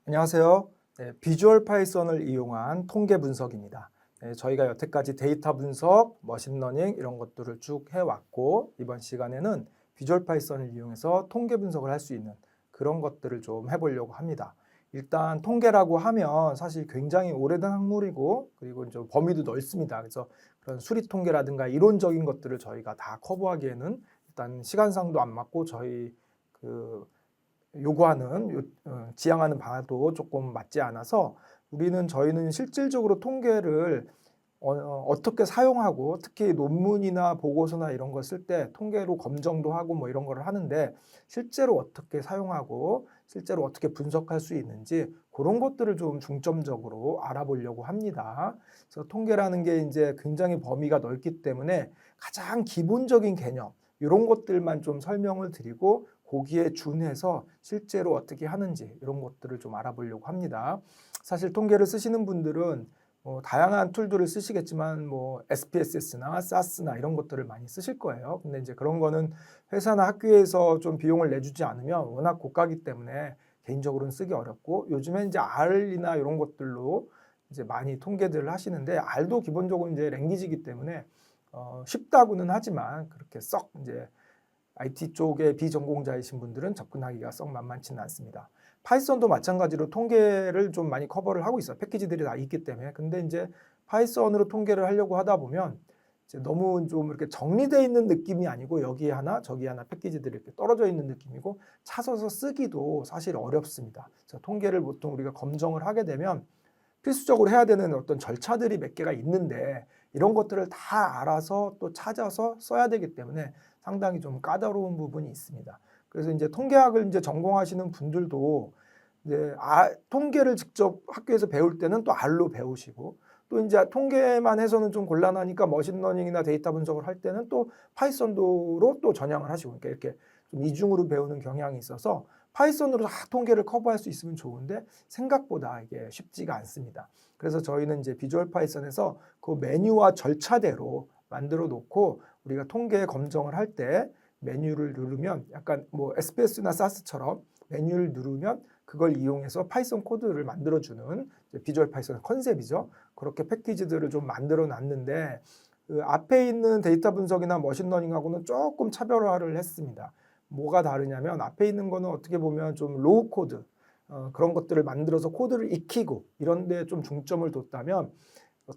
안녕하세요. 네, 비주얼 파이썬을 이용한 통계 분석입니다. 네, 저희가 여태까지 데이터 분석, 머신러닝 이런 것들을 쭉 해왔고 이번 시간에는 비주얼 파이썬을 이용해서 통계 분석을 할 수 있는 그런 것들을 좀 해보려고 합니다. 일단 통계라고 하면 사실 굉장히 오래된 학문이고 그리고 좀 범위도 넓습니다. 그래서 그런 수리 통계라든가 이론적인 것들을 저희가 다 커버하기에는 일단 시간상도 안 맞고 저희 그 요구하는 지향하는 바도 조금 맞지 않아서 저희는 실질적으로 통계를 어떻게 사용하고 특히 논문이나 보고서나 이런 거 쓸 때 통계로 검정도 하고 뭐 이런 거를 하는데 실제로 어떻게 사용하고 실제로 어떻게 분석할 수 있는지 그런 것들을 좀 중점적으로 알아보려고 합니다. 그래서 통계라는 게 이제 굉장히 범위가 넓기 때문에 가장 기본적인 개념 이런 것들만 좀 설명을 드리고 거기에 준해서 실제로 어떻게 하는지 이런 것들을 좀 알아보려고 합니다. 사실 통계를 쓰시는 분들은 다양한 툴들을 쓰시겠지만 SPSS나 SAS나 이런 것들을 많이 쓰실 거예요. 근데 이제 그런 거는 회사나 학교에서 좀 비용을 내주지 않으면 워낙 고가기 때문에 개인적으로는 쓰기 어렵고 요즘에 이제 R이나 이런 것들로 이제 많이 통계들을 하시는데 R도 기본적으로 이제 랭귀지이기 때문에 쉽다고는 하지만 그렇게 썩 이제 IT 쪽의 비전공자이신 분들은 접근하기가 썩 만만치는 않습니다. 파이썬도 마찬가지로 통계를 좀 많이 커버를 하고 있어요. 패키지들이 다 있기 때문에. 근데 이제 파이썬으로 통계를 하려고 하다 보면 이제 너무 좀 이렇게 정리되어 있는 느낌이 아니고 여기에 하나 저기 하나 패키지들이 이렇게 떨어져 있는 느낌이고 찾아서 쓰기도 사실 어렵습니다. 그래서 통계를 보통 우리가 검정을 하게 되면 필수적으로 해야 되는 어떤 절차들이 몇 개가 있는데 이런 것들을 다 알아서 또 찾아서 써야 되기 때문에 상당히 좀 까다로운 부분이 있습니다. 그래서 이제 통계학을 이제 전공하시는 분들도 이제 통계를 직접 학교에서 배울 때는 또 R로 배우시고 또 이제 통계만 해서는 좀 곤란하니까 머신러닝이나 데이터 분석을 할 때는 또 파이썬도로 또 전향을 하시고 그러니까 이렇게 좀 이중으로 배우는 경향이 있어서 파이썬으로 다 통계를 커버할 수 있으면 좋은데 생각보다 이게 쉽지가 않습니다. 그래서 저희는 이제 비주얼 파이썬에서 그 메뉴와 절차대로 만들어 놓고 우리가 통계 검정을 할 때 메뉴를 누르면 약간 SPS나 SAS처럼 메뉴를 누르면 그걸 이용해서 파이썬 코드를 만들어주는 비주얼 파이썬 컨셉이죠. 그렇게 패키지들을 좀 만들어 놨는데 그 앞에 있는 데이터 분석이나 머신러닝하고는 조금 차별화를 했습니다. 뭐가 다르냐면 앞에 있는 거는 어떻게 보면 좀 로우 코드 그런 것들을 만들어서 코드를 익히고 이런 데 좀 중점을 뒀다면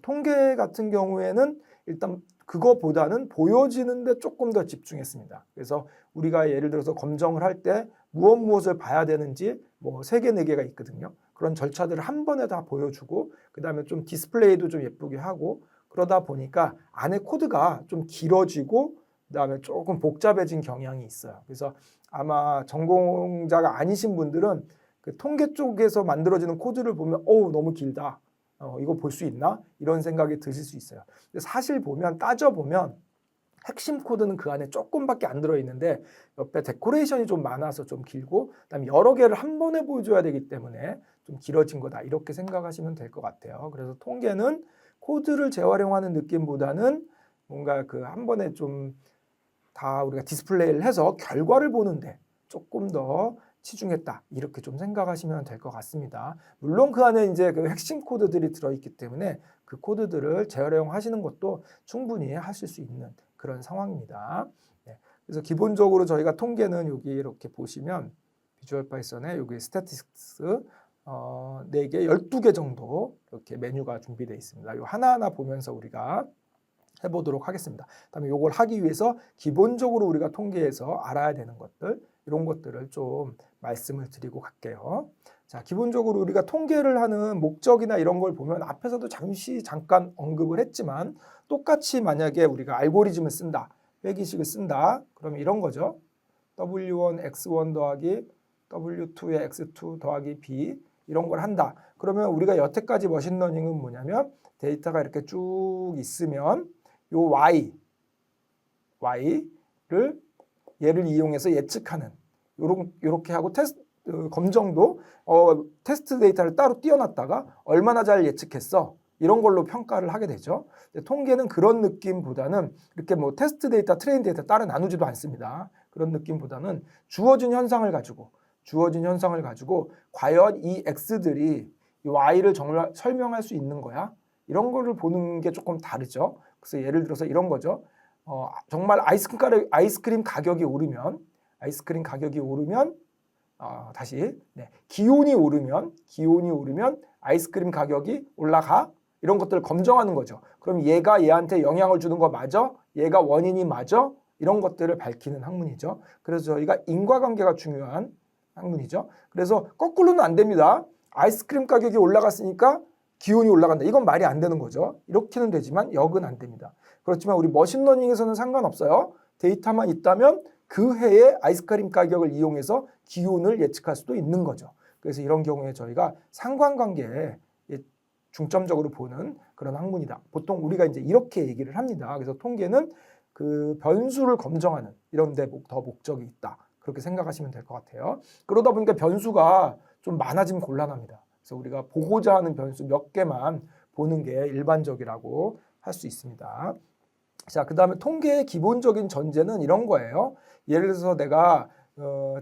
통계 같은 경우에는 일단 그거보다는 보여지는 데 조금 더 집중했습니다. 그래서 우리가 예를 들어서 검정을 할 때 무엇을 봐야 되는지 3개, 4개가 있거든요. 그런 절차들을 한 번에 다 보여주고 그다음에 좀 디스플레이도 좀 예쁘게 하고 그러다 보니까 안에 코드가 좀 길어지고 그다음에 조금 복잡해진 경향이 있어요. 그래서 아마 전공자가 아니신 분들은 그 통계 쪽에서 만들어지는 코드를 보면 너무 길다. 이거 볼 수 있나? 이런 생각이 드실 수 있어요. 근데 사실 따져보면 핵심 코드는 그 안에 조금밖에 안 들어있는데 옆에 데코레이션이 좀 많아서 좀 길고 그다음에 여러 개를 한 번에 보여줘야 되기 때문에 좀 길어진 거다. 이렇게 생각하시면 될 것 같아요. 그래서 통계는 코드를 재활용하는 느낌보다는 뭔가 그 한 번에 좀 다 우리가 디스플레이를 해서 결과를 보는데 조금 더 치중했다. 이렇게 좀 생각하시면 될 것 같습니다. 물론 그 안에 이제 그 핵심 코드들이 들어있기 때문에 그 코드들을 재활용하시는 것도 충분히 하실 수 있는 그런 상황입니다. 네. 그래서 기본적으로 저희가 통계는 여기 이렇게 보시면 비주얼 파이썬에 여기 스태티스틱스 4개, 12개 정도 이렇게 메뉴가 준비되어 있습니다. 이 하나하나 보면서 우리가 해보도록 하겠습니다. 다음에 이걸 하기 위해서 기본적으로 우리가 통계에서 알아야 되는 것들 이런 것들을 좀 말씀을 드리고 갈게요. 자, 기본적으로 우리가 통계를 하는 목적이나 이런 걸 보면 앞에서도 잠깐 언급을 했지만 똑같이 만약에 우리가 알고리즘을 쓴다, 빼기식을 쓴다, 그러면 이런 거죠. W1 X1 더하기 W2의 X2 더하기 B 이런 걸 한다. 그러면 우리가 여태까지 머신러닝은 뭐냐면 데이터가 이렇게 쭉 있으면 요 Y를 얘를 이용해서 예측하는 요렇게 하고 검정도 테스트 데이터를 따로 띄워놨다가 얼마나 잘 예측했어 이런 걸로 평가를 하게 되죠. 통계는 그런 느낌보다는 이렇게 테스트 데이터, 트레인 데이터 따로 나누지도 않습니다. 그런 느낌보다는 주어진 현상을 가지고 주어진 현상을 가지고 과연 이 x들이 이 y를 정말 설명할 수 있는 거야? 이런 거를 보는 게 조금 다르죠. 그래서 예를 들어서 이런 거죠. 정말 아이스크림 가격이 오르면 다시 기온이 오르면 아이스크림 가격이 올라가? 이런 것들을 검증하는 거죠. 그럼 얘가 얘한테 영향을 주는 거 맞아? 얘가 원인이 맞아? 이런 것들을 밝히는 학문이죠. 그래서 저희가 인과관계가 중요한 학문이죠. 그래서 거꾸로는 안 됩니다. 아이스크림 가격이 올라갔으니까 기온이 올라간다. 이건 말이 안 되는 거죠. 이렇게는 되지만 역은 안 됩니다. 그렇지만 우리 머신러닝에서는 상관없어요. 데이터만 있다면 그 해의 아이스크림 가격을 이용해서 기온을 예측할 수도 있는 거죠. 그래서 이런 경우에 저희가 상관관계에 중점적으로 보는 그런 학문이다. 보통 우리가 이제 이렇게 얘기를 합니다. 그래서 통계는 그 변수를 검증하는 이런 데 더 목적이 있다. 그렇게 생각하시면 될 것 같아요. 그러다 보니까 변수가 좀 많아지면 곤란합니다. 그래서 우리가 보고자 하는 변수 몇 개만 보는 게 일반적이라고 할 수 있습니다. 자, 그 다음에 통계의 기본적인 전제는 이런 거예요. 예를 들어서 내가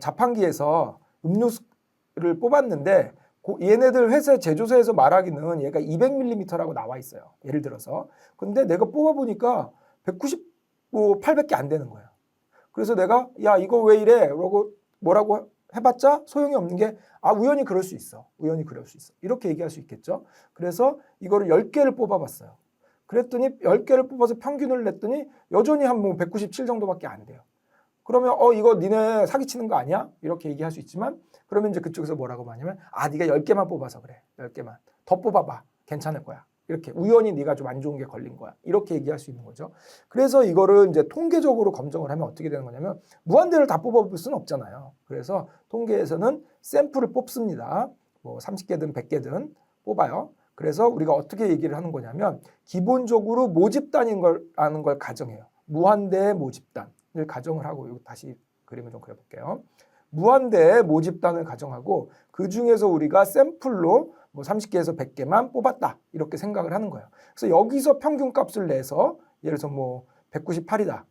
자판기에서 음료수를 뽑았는데 얘네들 회사 제조사에서 말하기는 얘가 200ml라고 나와 있어요. 예를 들어서. 근데 내가 뽑아보니까 198밖에 안 되는 거예요. 그래서 내가 야 이거 왜 이래? 그러고 뭐라고 해봤자 소용이 없는 게 우연히 그럴 수 있어. 우연히 그럴 수 있어. 이렇게 얘기할 수 있겠죠. 그래서 이거를 10개를 뽑아봤어요. 그랬더니 10개를 뽑아서 평균을 냈더니 여전히 한 뭐 197 정도밖에 안 돼요. 그러면 이거 니네 사기치는 거 아니야? 이렇게 얘기할 수 있지만 그러면 이제 그쪽에서 뭐라고 하냐면 네가 10개만 뽑아서 그래. 10개만. 더 뽑아봐. 괜찮을 거야. 이렇게 우연히 네가 좀 안 좋은 게 걸린 거야. 이렇게 얘기할 수 있는 거죠. 그래서 이거를 이제 통계적으로 검증을 하면 어떻게 되는 거냐면 무한대를 다 뽑아볼 수는 없잖아요. 그래서 통계에서는 샘플을 뽑습니다. 뭐 30개든 100개든 뽑아요. 그래서 우리가 어떻게 얘기를 하는 거냐면 기본적으로 모집단인 거라는 걸 가정해요. 무한대의 모집단을 가정을 하고 이거 다시 그림을 좀 그려볼게요. 무한대의 모집단을 가정하고 그 중에서 우리가 샘플로 뭐 30개에서 100개만 뽑았다 이렇게 생각을 하는 거예요. 그래서 여기서 평균값을 내서 예를 들어서 뭐 198이다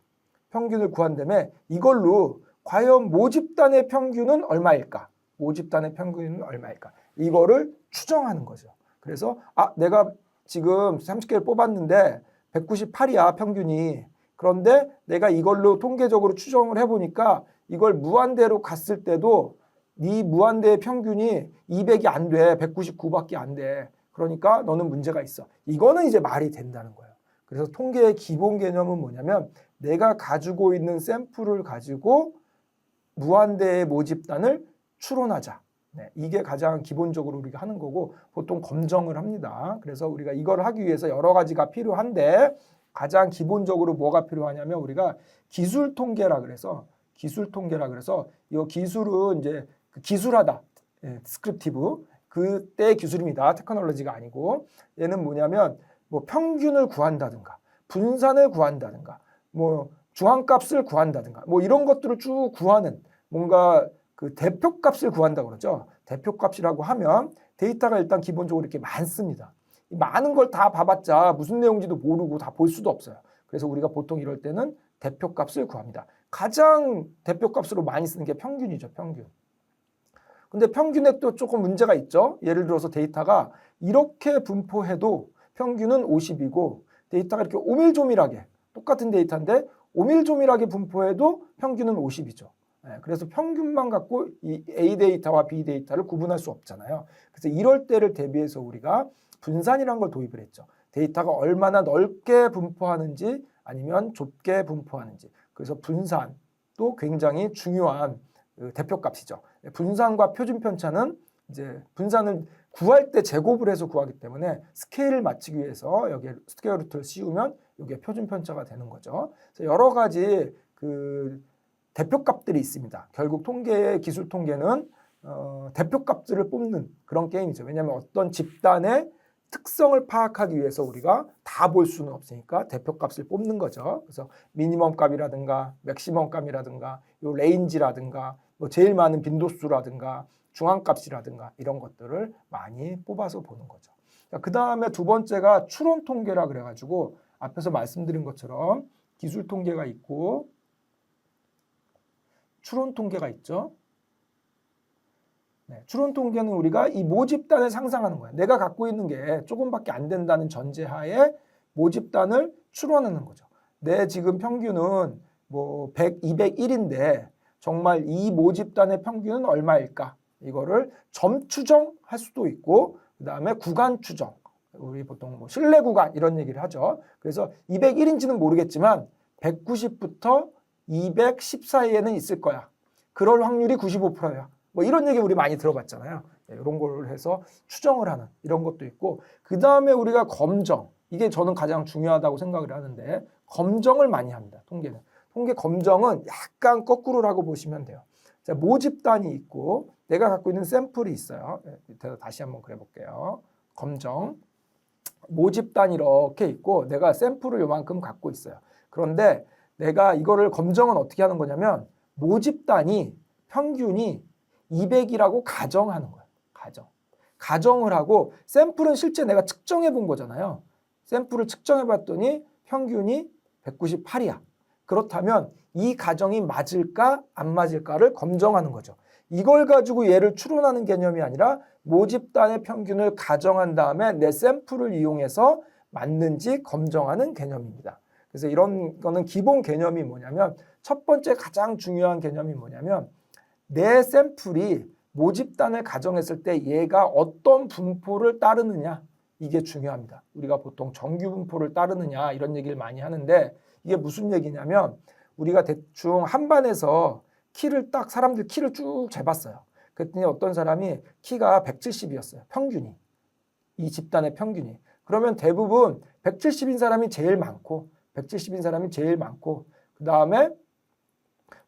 평균을 구한 다음에 이걸로 과연 모집단의 평균은 얼마일까? 모집단의 평균은 얼마일까? 이거를 추정하는 거죠. 그래서 내가 지금 30개를 뽑았는데 198이야 평균이. 그런데 내가 이걸로 통계적으로 추정을 해보니까 이걸 무한대로 갔을 때도 네 무한대의 평균이 200이 안 돼. 199밖에 안 돼. 그러니까 너는 문제가 있어. 이거는 이제 말이 된다는 거예요. 그래서 통계의 기본 개념은 뭐냐면 내가 가지고 있는 샘플을 가지고 무한대의 모집단을 추론하자. 이게 가장 기본적으로 우리가 하는 거고 보통 검증을 합니다. 그래서 우리가 이걸 하기 위해서 여러 가지가 필요한데 가장 기본적으로 뭐가 필요하냐면 우리가 기술 통계라 그래서 이 기술은 이제 기술하다, 디스크립티브 그때 기술입니다. 테크놀로지가 아니고 얘는 뭐냐면 뭐 평균을 구한다든가 분산을 구한다든가 뭐 중앙값을 구한다든가 뭐 이런 것들을 쭉 구하는 뭔가 그 대표값을 구한다고 그러죠. 대표값이라고 하면 데이터가 일단 기본적으로 이렇게 많습니다. 많은 걸 다 봐봤자 무슨 내용인지도 모르고 다 볼 수도 없어요. 그래서 우리가 보통 이럴 때는 대표값을 구합니다. 가장 대표값으로 많이 쓰는 게 평균이죠. 평균. 근데 평균에 또 조금 문제가 있죠. 예를 들어서 데이터가 이렇게 분포해도 평균은 50이고 데이터가 이렇게 오밀조밀하게 똑같은 데이터인데 오밀조밀하게 분포해도 평균은 50이죠. 그래서 평균만 갖고 이 A 데이터와 B 데이터를 구분할 수 없잖아요. 그래서 이럴 때를 대비해서 우리가 분산이라는 걸 도입을 했죠. 데이터가 얼마나 넓게 분포하는지 아니면 좁게 분포하는지. 그래서 분산도 굉장히 중요한 대표값이죠. 분산과 표준 편차는 이제 분산을 구할 때 제곱을 해서 구하기 때문에 스케일을 맞추기 위해서 여기에 스퀘어 루트를 씌우면 이게 표준 편차가 되는 거죠. 그래서 여러 가지 그 대표값들이 있습니다. 결국 통계의 기술 통계는 대표값들을 뽑는 그런 게임이죠. 왜냐하면 어떤 집단의 특성을 파악하기 위해서 우리가 다 볼 수는 없으니까 대표값을 뽑는 거죠. 그래서 미니멈 값이라든가 맥시멈 값이라든가 요 레인지라든가 뭐 제일 많은 빈도수라든가 중앙값이라든가 이런 것들을 많이 뽑아서 보는 거죠. 그 다음에 두 번째가 추론 통계라 그래가지고 앞에서 말씀드린 것처럼 기술 통계가 있고 추론 통계가 있죠. 추론 통계는 우리가 이 모집단을 상상하는 거야. 내가 갖고 있는 게 조금밖에 안 된다는 전제하에 모집단을 추론하는 거죠. 내 지금 평균은 뭐 100, 201인데 정말 이 모집단의 평균은 얼마일까? 이거를 점 추정할 수도 있고 그다음에 구간 추정. 우리 보통 뭐 신뢰 구간 이런 얘기를 하죠. 그래서 201인지는 모르겠지만 190부터 210 사이에는 있을 거야. 그럴 확률이 95%야. 뭐 이런 얘기 우리 많이 들어봤잖아요. 이런 걸 해서 추정을 하는 이런 것도 있고 그 다음에 우리가 검정. 이게 저는 가장 중요하다고 생각을 하는데 검정을 많이 합니다. 통계는. 통계 검정은 약간 거꾸로라고 보시면 돼요. 자, 모집단이 있고 내가 갖고 있는 샘플이 있어요. 밑에서 다시 한번 그려볼게요. 검정. 모집단이 이렇게 있고 내가 샘플을 요만큼 갖고 있어요. 그런데 내가 이거를 검정은 어떻게 하는 거냐면 모집단이 평균이 200이라고 가정하는 거예요. 가정을 하고 샘플은 실제 내가 측정해 본 거잖아요. 샘플을 측정해 봤더니 평균이 198이야. 그렇다면 이 가정이 맞을까 안 맞을까를 검정하는 거죠. 이걸 가지고 얘를 추론하는 개념이 아니라 모집단의 평균을 가정한 다음에 내 샘플을 이용해서 맞는지 검정하는 개념입니다. 그래서 이런 거는 기본 개념이 뭐냐면 첫 번째 가장 중요한 개념이 뭐냐면 내 샘플이 모집단을 가정했을 때 얘가 어떤 분포를 따르느냐 이게 중요합니다. 우리가 보통 정규 분포를 따르느냐 이런 얘기를 많이 하는데 이게 무슨 얘기냐면 우리가 대충 한 반에서 사람들 키를 쭉 재봤어요. 그랬더니 어떤 사람이 키가 170이었어요. 평균이. 이 집단의 평균이. 그러면 대부분 170인 사람이 제일 많고 그 다음에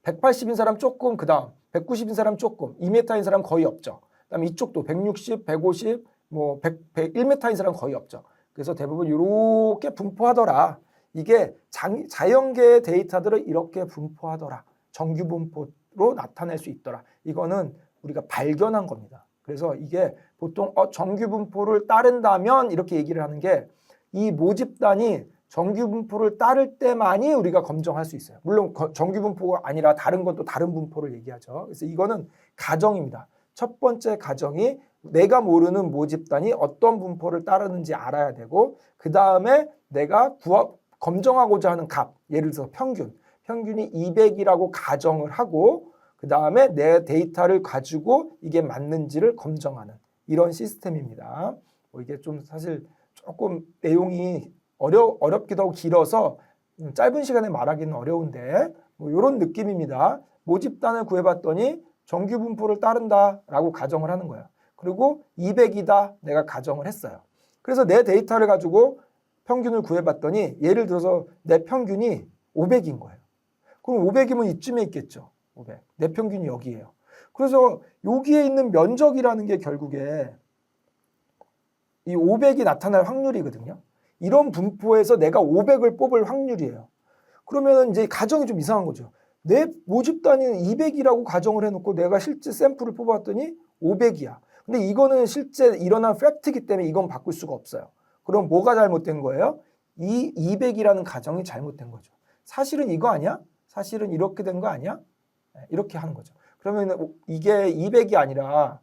180인 사람 조금, 그 다음 190인 사람 조금, 2m인 사람 거의 없죠. 그 다음에 이쪽도 160, 150, 뭐 101m인 사람 거의 없죠. 그래서 대부분 이렇게 분포하더라. 이게 자연계의 데이터들을 이렇게 분포하더라. 정규 분포로 나타낼 수 있더라. 이거는 우리가 발견한 겁니다. 그래서 이게 보통 정규 분포를 따른다면 이렇게 얘기를 하는 게 이 모집단이 정규 분포를 따를 때만이 우리가 검정할 수 있어요. 물론 정규 분포가 아니라 다른 것도 다른 분포를 얘기하죠. 그래서 이거는 가정입니다. 첫 번째 가정이 내가 모르는 모집단이 어떤 분포를 따르는지 알아야 되고 그 다음에 내가 검정하고자 하는 값, 예를 들어서 평균이 200이라고 가정을 하고 그 다음에 내 데이터를 가지고 이게 맞는지를 검정하는 이런 시스템입니다. 이게 좀 사실 조금 내용이 어렵기도 하고 길어서 짧은 시간에 말하기는 어려운데 이런 느낌입니다. 모집단을 구해봤더니 정규 분포를 따른다라고 가정을 하는 거예요. 그리고 200이다 내가 가정을 했어요. 그래서 내 데이터를 가지고 평균을 구해봤더니 예를 들어서 내 평균이 500인 거예요. 그럼 500이면 이쯤에 있겠죠. 500. 내 평균이 여기예요. 그래서 여기에 있는 면적이라는 게 결국에 이 500이 나타날 확률이거든요. 이런 분포에서 내가 500을 뽑을 확률이에요. 그러면 이제 가정이 좀 이상한 거죠. 내 모집단위는 200이라고 가정을 해놓고 내가 실제 샘플을 뽑았더니 500이야. 근데 이거는 실제 일어난 팩트이기 때문에 이건 바꿀 수가 없어요. 그럼 뭐가 잘못된 거예요? 이 200이라는 가정이 잘못된 거죠. 사실은 이거 아니야? 사실은 이렇게 된 거 아니야? 이렇게 하는 거죠. 그러면 이게 200이 아니라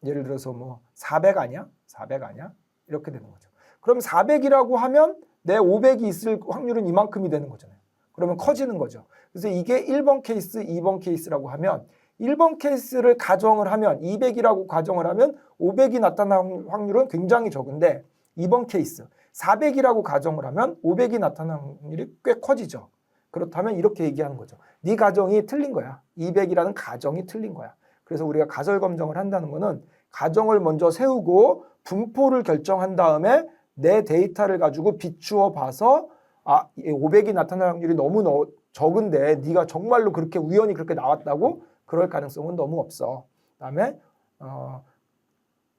예를 들어서 뭐 400 아니야? 400 아니야? 이렇게 되는 거죠. 그럼 400이라고 하면 내 500이 있을 확률은 이만큼이 되는 거잖아요. 그러면 커지는 거죠. 그래서 이게 1번 케이스, 2번 케이스라고 하면 1번 케이스를 가정을 하면 200이라고 가정을 하면 500이 나타날 확률은 굉장히 적은데 2번 케이스 400이라고 가정을 하면 500이 나타날 확률이 꽤 커지죠. 그렇다면 이렇게 얘기하는 거죠. 네 가정이 틀린 거야. 200이라는 가정이 틀린 거야. 그래서 우리가 가설 검정을 한다는 거는 가정을 먼저 세우고 분포를 결정한 다음에 내 데이터를 가지고 비추어 봐서 500이 나타날 확률이 너무 적은데 네가 정말로 그렇게 우연히 그렇게 나왔다고? 그럴 가능성은 너무 없어. 그다음에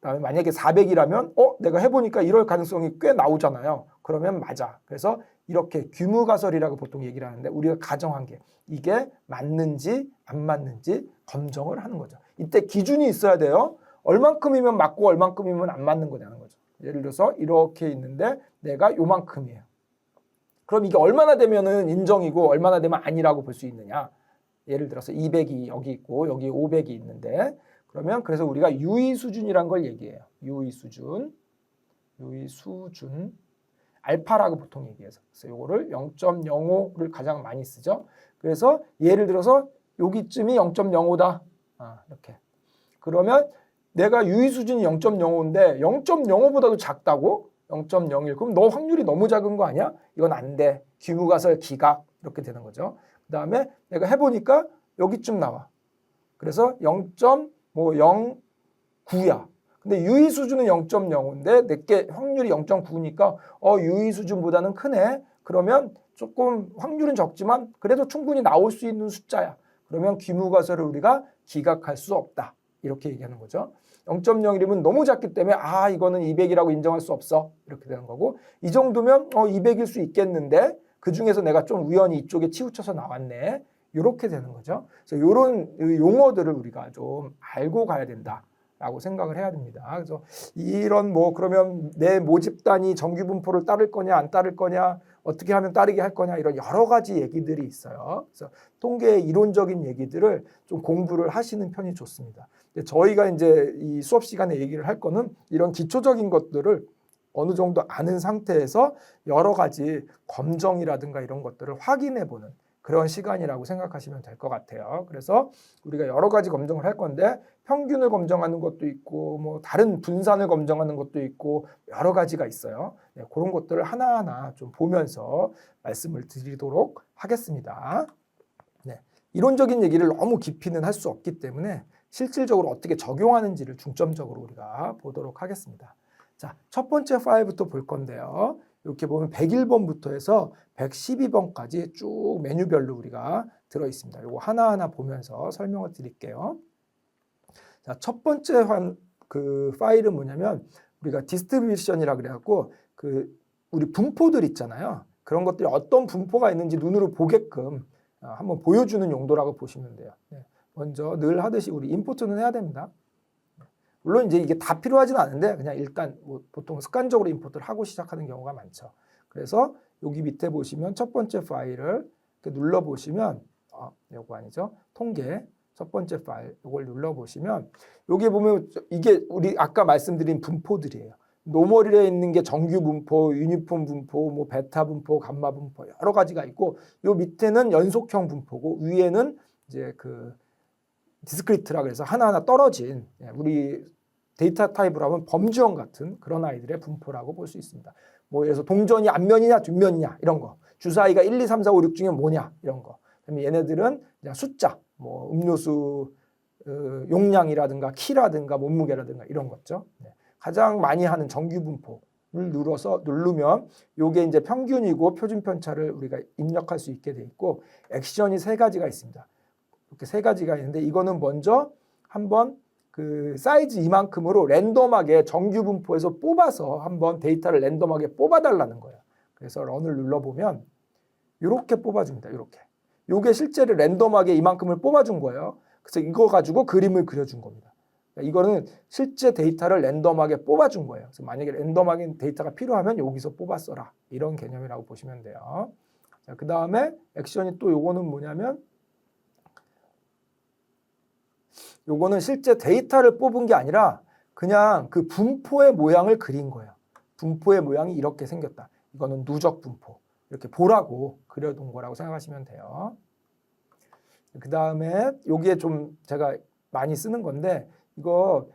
만약에 400이라면 내가 해보니까 이럴 가능성이 꽤 나오잖아요. 그러면 맞아. 그래서 이렇게 규무가설이라고 보통 얘기를 하는데 우리가 가정한 게 이게 맞는지 안 맞는지 검정을 하는 거죠. 이때 기준이 있어야 돼요. 얼만큼이면 맞고 얼만큼이면 안 맞는 거냐는 거죠. 예를 들어서 이렇게 있는데 내가 요만큼이에요. 그럼 이게 얼마나 되면은 인정이고 얼마나 되면 아니라고 볼 수 있느냐. 예를 들어서 200이 여기 있고 여기 500이 있는데 그러면 그래서 우리가 유의 수준이란 걸 얘기해요. 유의 수준. 알파라고 보통 얘기해서. 그래서 요거를 0.05를 가장 많이 쓰죠. 그래서 예를 들어서 여기쯤이 0.05다. 이렇게. 그러면 내가 유의 수준이 0.05인데 0.05보다도 작다고? 0.01. 그럼 너 확률이 너무 작은 거 아니야? 이건 안 돼. 귀무가설 기각 이렇게 되는 거죠. 그다음에 내가 해보니까 여기쯤 나와. 그래서 0.09야. 근데 유의 수준은 0.05인데 내게 확률이 0.9니까 유의 수준보다는 크네. 그러면 조금 확률은 적지만 그래도 충분히 나올 수 있는 숫자야. 그러면 귀무가설을 우리가 기각할 수 없다. 이렇게 얘기하는 거죠. 0.01이면 너무 작기 때문에 이거는 200이라고 인정할 수 없어. 이렇게 되는 거고 이 정도면 200일 수 있겠는데 그중에서 내가 좀 우연히 이쪽에 치우쳐서 나왔네. 이렇게 되는 거죠. 그래서 이런 용어들을 우리가 좀 알고 가야 된다라고 생각을 해야 됩니다. 그래서 이런 그러면 내 모집단이 정규분포를 따를 거냐 안 따를 거냐 어떻게 하면 따르게 할 거냐 이런 여러 가지 얘기들이 있어요. 그래서 통계의 이론적인 얘기들을 좀 공부를 하시는 편이 좋습니다. 저희가 이제 이 수업 시간에 얘기를 할 거는 이런 기초적인 것들을 어느 정도 아는 상태에서 여러 가지 검정이라든가 이런 것들을 확인해 보는 그런 시간이라고 생각하시면 될 것 같아요. 그래서 우리가 여러 가지 검정을 할 건데 평균을 검정하는 것도 있고 다른 분산을 검정하는 것도 있고 여러 가지가 있어요. 그런 것들을 하나하나 좀 보면서 말씀을 드리도록 하겠습니다. 이론적인 얘기를 너무 깊이는 할 수 없기 때문에 실질적으로 어떻게 적용하는지를 중점적으로 우리가 보도록 하겠습니다. 자, 첫 번째 파일부터 볼 건데요. 이렇게 보면 101번부터 해서 112번까지 쭉 메뉴별로 우리가 들어 있습니다. 이거 하나하나 보면서 설명을 드릴게요. 자, 첫 번째 파일은 뭐냐면 우리가 디스트리뷰션이라 그래갖고 우리 분포들 있잖아요. 그런 것들이 어떤 분포가 있는지 눈으로 보게끔 한번 보여주는 용도라고 보시면 돼요. 먼저 늘 하듯이 우리 임포트는 해야 됩니다. 물론 이제 이게 다 필요하지는 않은데 그냥 일단 보통 습관적으로 임포트를 하고 시작하는 경우가 많죠. 그래서 여기 밑에 보시면 첫 번째 파일을 이렇게 눌러보시면 요거 아니죠? 통계 첫 번째 파일 이걸 눌러보시면 여기 보면 이게 우리 아까 말씀드린 분포들이에요. 노멀에 있는 게 정규 분포, 유니폼 분포, 베타 분포, 감마 분포 여러 가지가 있고 요 밑에는 연속형 분포고 위에는 이제 디스크리트라 그래서 하나하나 떨어진 우리 데이터 타입으로 하면 범주형 같은 그런 아이들의 분포라고 볼 수 있습니다. 예를 들어서 동전이 앞면이냐 뒷면이냐 이런 거, 주사위가 1, 2, 3, 4, 5, 6 중에 뭐냐 이런 거. 그다음에 얘네들은 그냥 숫자, 음료수 용량이라든가 키라든가 몸무게라든가 이런 거죠. 가장 많이 하는 정규 분포를 누르면 이게 이제 평균이고 표준 편차를 우리가 입력할 수 있게 돼 있고 액션이 3가지가 있습니다. 이렇게 3가지가 있는데 이거는 먼저 한번 사이즈 이만큼으로 랜덤하게 정규 분포에서 뽑아서 한번 데이터를 랜덤하게 뽑아달라는 거예요. 그래서 런을 눌러보면 이렇게 뽑아줍니다. 이렇게. 이게 실제로 랜덤하게 이만큼을 뽑아준 거예요. 그래서 이거 가지고 그림을 그려준 겁니다. 이거는 실제 데이터를 랜덤하게 뽑아준 거예요. 그래서 만약에 랜덤하게 데이터가 필요하면 여기서 뽑아 써라. 이런 개념이라고 보시면 돼요. 자, 그 다음에 액션이 또 요거는 뭐냐면 요거는 실제 데이터를 뽑은 게 아니라 그냥 그 분포의 모양을 그린 거예요. 분포의 모양이 이렇게 생겼다. 이거는 누적 분포. 이렇게 보라고 그려둔 거라고 생각하시면 돼요. 그 다음에 여기에 좀 제가 많이 쓰는 건데 이거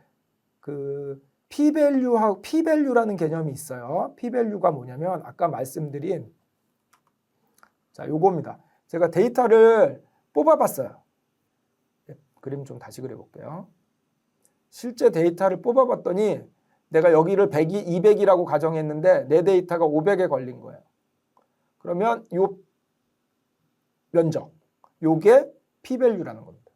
P-value라는 개념이 있어요. P-value가 뭐냐면 아까 말씀드린 자 요겁니다. 제가 데이터를 뽑아봤어요. 그림 좀 다시 그려볼게요. 실제 데이터를 뽑아봤더니 내가 여기를 200이라고 가정했는데 내 데이터가 500에 걸린 거예요. 그러면 요 면적, 요게 P-value라는 겁니다.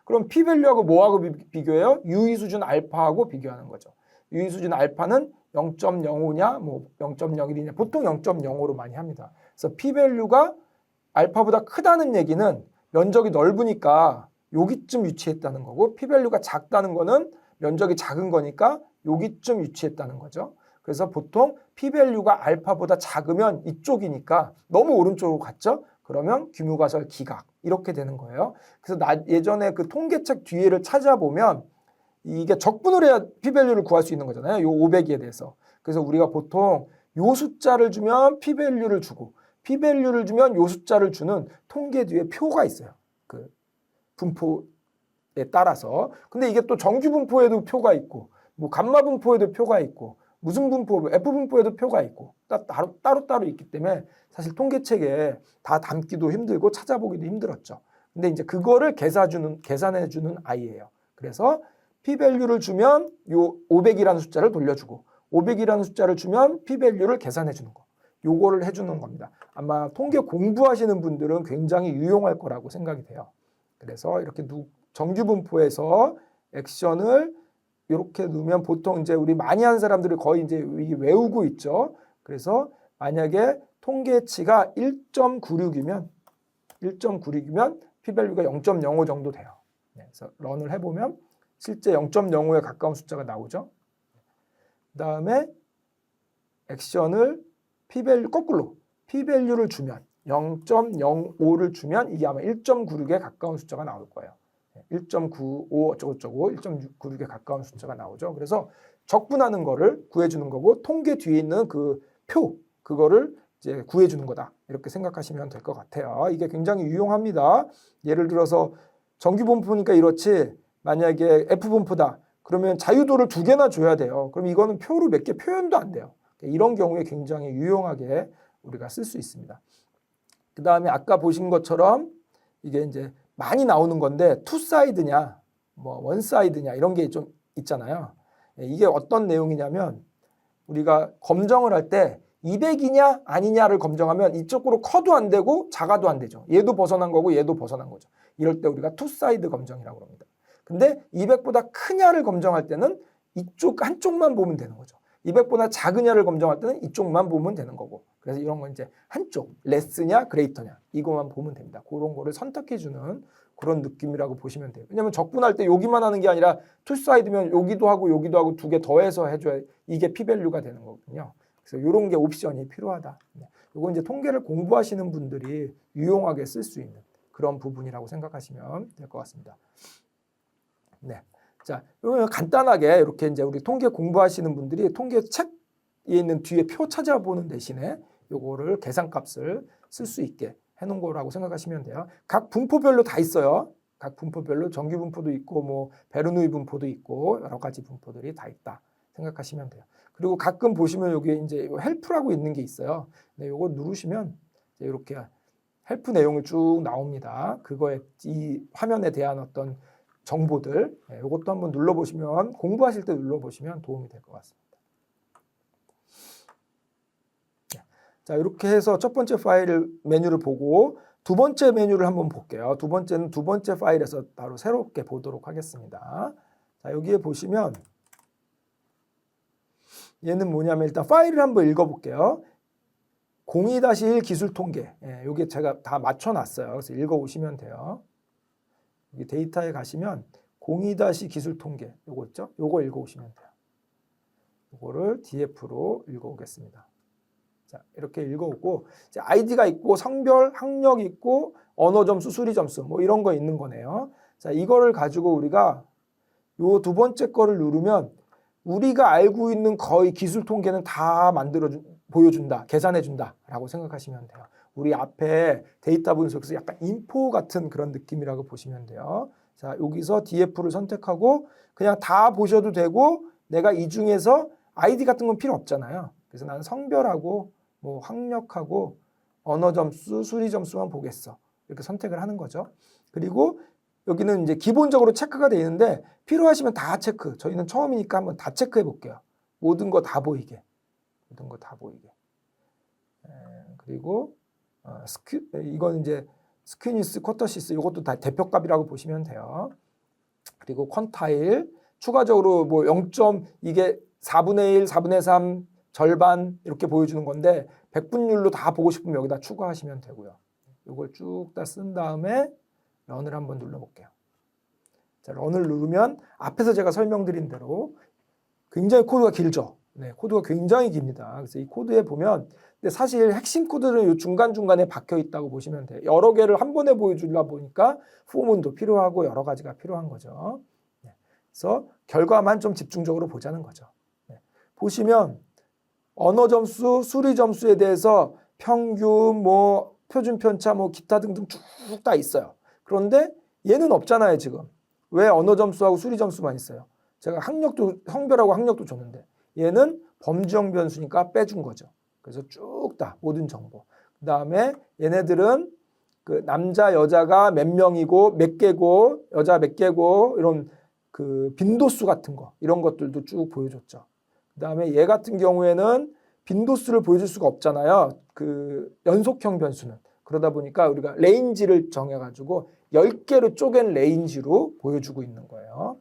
그럼 P-value하고 뭐하고 비교해요? 유의 수준 알파하고 비교하는 거죠. 유의 수준 알파는 0.05냐, 0.01이냐, 보통 0.05로 많이 합니다. 그래서 P-value가 알파보다 크다는 얘기는 면적이 넓으니까 여기쯤 위치했다는 거고 P-value가 작다는 거는 면적이 작은 거니까 여기쯤 위치했다는 거죠. 그래서 보통 P-value가 알파보다 작으면 이쪽이니까 너무 오른쪽으로 갔죠? 그러면 귀무가설 기각 이렇게 되는 거예요. 그래서 예전에 그 통계책 뒤에를 찾아보면 이게 적분을 해야 p-value를 구할 수 있는 거잖아요. 요 500에 대해서. 그래서 우리가 보통 요 숫자를 주면 p-value를 주고 p-value를 주면 요 숫자를 주는 통계 뒤에 표가 있어요. 그 분포에 따라서. 근데 이게 또 정규 분포에도 표가 있고 뭐 감마 분포에도 표가 있고 무슨 분포, F 분포에도 표가 있고 따로따로 있기 때문에 사실 통계책에 다 담기도 힘들고 찾아보기도 힘들었죠. 근데 이제 그거를 계산해주는 아이예요. 그래서 p-value를 주면 요 500이라는 숫자를 돌려주고 500이라는 숫자를 주면 p-value를 계산해주는 거. 요거를 해주는 겁니다. 아마 통계 공부하시는 분들은 굉장히 유용할 거라고 생각이 돼요. 그래서 이렇게 정규 분포에서 액션을 이렇게 넣으면 보통 이제 우리 많이 하는 사람들이 거의 이제 외우고 있죠. 그래서 만약에 통계치가 1.96이면 p-value가 0.05 정도 돼요. 그래서 런을 해보면 실제 0.05에 가까운 숫자가 나오죠. 그 다음에 액션을 거꾸로 p-value를 주면 0.05를 주면 이게 아마 1.96에 가까운 숫자가 나올 거예요. 1.95 어쩌고저쩌고 1.96에 가까운 숫자가 나오죠. 그래서 적분하는 거를 구해주는 거고 통계 뒤에 있는 그 표 그거를 이제 구해주는 거다. 이렇게 생각하시면 될 것 같아요. 이게 굉장히 유용합니다. 예를 들어서 정규 분포니까 이렇지 만약에 F 분포다. 그러면 자유도를 2개나 줘야 돼요. 그럼 이거는 표로 몇 개 표현도 안 돼요. 이런 경우에 굉장히 유용하게 우리가 쓸 수 있습니다. 그 다음에 아까 보신 것처럼 이게 이제 많이 나오는 건데 투 사이드냐 뭐 원 사이드냐 이런 게 좀 있잖아요. 이게 어떤 내용이냐면 우리가 검정을 할 때 200이냐 아니냐를 검정하면 이쪽으로 커도 안 되고 작아도 안 되죠. 얘도 벗어난 거고 얘도 벗어난 거죠. 이럴 때 우리가 투 사이드 검정이라고 합니다. 근데 200보다 크냐를 검정할 때는 이쪽 한쪽만 보면 되는 거죠. 200보다 작으냐를 검정할 때는 이쪽만 보면 되는 거고. 그래서 이런 건 이제 한쪽, 레스냐, 그레이터냐 이것만 보면 됩니다. 그런 거를 선택해주는 그런 느낌이라고 보시면 돼요. 왜냐하면 적분할 때 여기만 하는 게 아니라 투 사이드면 여기도 하고 2개 더해서 해줘야 이게 p-value가 되는 거거든요. 그래서 이런 게 옵션이 필요하다. 이건 이제 통계를 공부하시는 분들이 유용하게 쓸 수 있는 그런 부분이라고 생각하시면 될 것 같습니다. 네. 자, 간단하게 이렇게 이제 우리 통계 공부하시는 분들이 통계 책에 있는 뒤에 표 찾아보는 대신에 요거를 계산값을 쓸 수 있게 해놓은 거라고 생각하시면 돼요. 각 분포별로 다 있어요. 각 분포별로 정규 분포도 있고 뭐 베르누이 분포도 있고 여러 가지 분포들이 다 있다 생각하시면 돼요. 그리고 가끔 보시면 여기 이제 헬프라고 있는 게 있어요. 네, 요거 누르시면 이렇게 헬프 내용을 쭉 나옵니다. 그거에 이 화면에 대한 어떤 정보들 이것도 한번 눌러보시면 공부하실 때 눌러보시면 도움이 될 것 같습니다. 자, 이렇게 해서 첫 번째 메뉴를 보고 두 번째 메뉴를 한번 볼게요. 두 번째는 두 번째 파일에서 바로 새롭게 보도록 하겠습니다. 자, 여기에 보시면 얘는 뭐냐면 일단 파일을 한번 읽어볼게요. 02-1 기술 통계. 여기 제가 다 맞춰놨어요. 그래서 읽어오시면 돼요. 여기 데이터에 가시면 02- 기술 통계 요거 있죠? 요거 읽어오시면 돼요. 요거를 DF로 읽어오겠습니다. 자, 이렇게 읽어오고 이제 아이디가 있고 성별, 학력 있고 언어 점수, 수리 점수 뭐 이런 거 있는 거네요. 자, 이거를 가지고 우리가 요 두 번째 거를 누르면 우리가 알고 있는 거의 기술 통계는 다 보여준다, 계산해준다라고 생각하시면 돼요. 우리 앞에 데이터 분석에서 약간 인포 같은 그런 느낌이라고 보시면 돼요. 자, 여기서 DF를 선택하고 그냥 다 보셔도 되고 내가 이 중에서 아이디 같은 건 필요 없잖아요. 그래서 나는 성별하고 뭐 학력하고 언어 점수, 수리 점수만 보겠어. 이렇게 선택을 하는 거죠. 그리고 여기는 이제 기본적으로 체크가 되어 있는데 필요하시면 다 체크. 저희는 처음이니까 한번 다 체크해 볼게요. 모든 거 다 보이게. 모든 거 다 보이게. 그리고 이건 이제 스퀴니스, 쿼터시스 이것도 다 대표값이라고 보시면 돼요. 그리고 퀀타일 추가적으로 뭐 0. 이게 4분의 1, 4분의 3 절반 이렇게 보여주는 건데 백분율로 다 보고 싶으면 여기다 추가하시면 되고요. 이걸 쭉 다 쓴 다음에 런을 한번 눌러볼게요. 자, 런을 누르면 앞에서 제가 설명드린 대로 굉장히 코드가 길죠. 네, 코드가 굉장히 깁니다. 그래서 이 코드에 보면 근데 사실 핵심 코드는 이 중간중간에 박혀 있다고 보시면 돼요. 여러 개를 한 번에 보여주려 보니까 후문도 필요하고 여러 가지가 필요한 거죠. 네. 그래서 결과만 좀 집중적으로 보자는 거죠. 네. 보시면 언어 점수, 수리 점수에 대해서 평균, 뭐 표준 편차, 뭐 기타 등등 쭉 다 있어요. 그런데 얘는 없잖아요, 지금. 왜 언어 점수하고 수리 점수만 있어요? 제가 학력도 성별하고 학력도 줬는데 얘는 범주형 변수니까 빼준 거죠. 그래서 쭉 다 모든 정보. 그다음에 얘네들은 그 남자 여자가 몇 명이고 몇 개고 여자 몇 개고 이런 그 빈도수 같은 거 이런 것들도 쭉 보여줬죠. 그다음에 얘 같은 경우에는 빈도수를 보여줄 수가 없잖아요. 그 연속형 변수는. 그러다 보니까 우리가 레인지를 정해가지고 10개로 쪼갠 레인지로 보여주고 있는 거예요.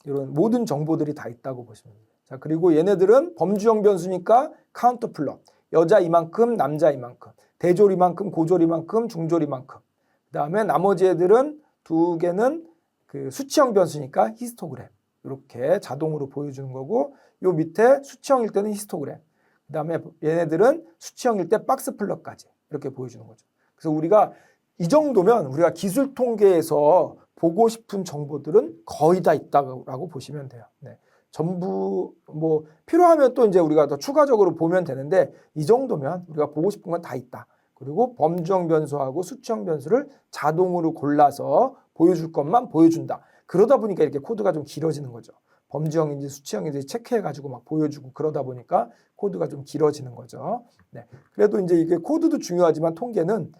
이런 모든 정보들이 다 있다고 보시면 돼요. 자, 그리고 얘네들은 범주형 변수니까 카운터 플롯. 여자 이만큼, 남자 이만큼. 대졸 이만큼, 고졸 이만큼, 중졸 이만큼. 그다음에 나머지 애들은 두 개는 그 수치형 변수니까 히스토그램. 이렇게 자동으로 보여주는 거고 요 밑에 수치형일 때는 히스토그램. 그다음에 얘네들은 수치형일 때 박스 플롯까지 이렇게 보여주는 거죠. 그래서 우리가 이 정도면 우리가 기술 통계에서 보고 싶은 정보들은 거의 다 있다고 보시면 돼요. 네. 전부 뭐 필요하면 또 이제 우리가 더 추가적으로 보면 되는데 이 정도면 우리가 보고 싶은 건 다 있다. 그리고 범주형 변수하고 수치형 변수를 자동으로 골라서 보여줄 것만 보여준다. 그러다 보니까 이렇게 코드가 좀 길어지는 거죠. 범주형인지 수치형인지 체크해가지고 막 보여주고 그러다 보니까 코드가 좀 길어지는 거죠. 네. 그래도 이제 이게 코드도 중요하지만 통계는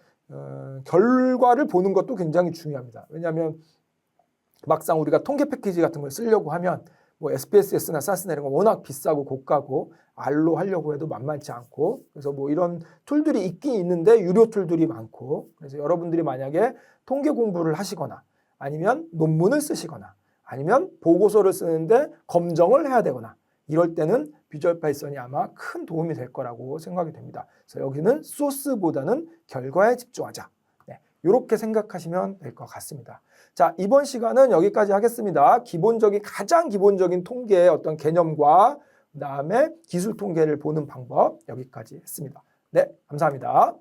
결과를 보는 것도 굉장히 중요합니다. 왜냐하면 막상 우리가 통계 패키지 같은 걸 쓰려고 하면 뭐 SPSS나 SAS나 이런 거 워낙 비싸고 고가고 R로 하려고 해도 만만치 않고 그래서 뭐 이런 툴들이 있긴 있는데 유료 툴들이 많고 그래서 여러분들이 만약에 통계 공부를 하시거나 아니면 논문을 쓰시거나 아니면 보고서를 쓰는데 검정을 해야 되거나 이럴 때는 비주얼 파이썬이 아마 큰 도움이 될 거라고 생각이 됩니다. 그래서 여기는 소스보다는 결과에 집중하자. 네, 이렇게 생각하시면 될 것 같습니다. 자, 이번 시간은 여기까지 하겠습니다. 가장 기본적인 통계의 어떤 개념과 그다음에 기술 통계를 보는 방법 여기까지 했습니다. 네, 감사합니다.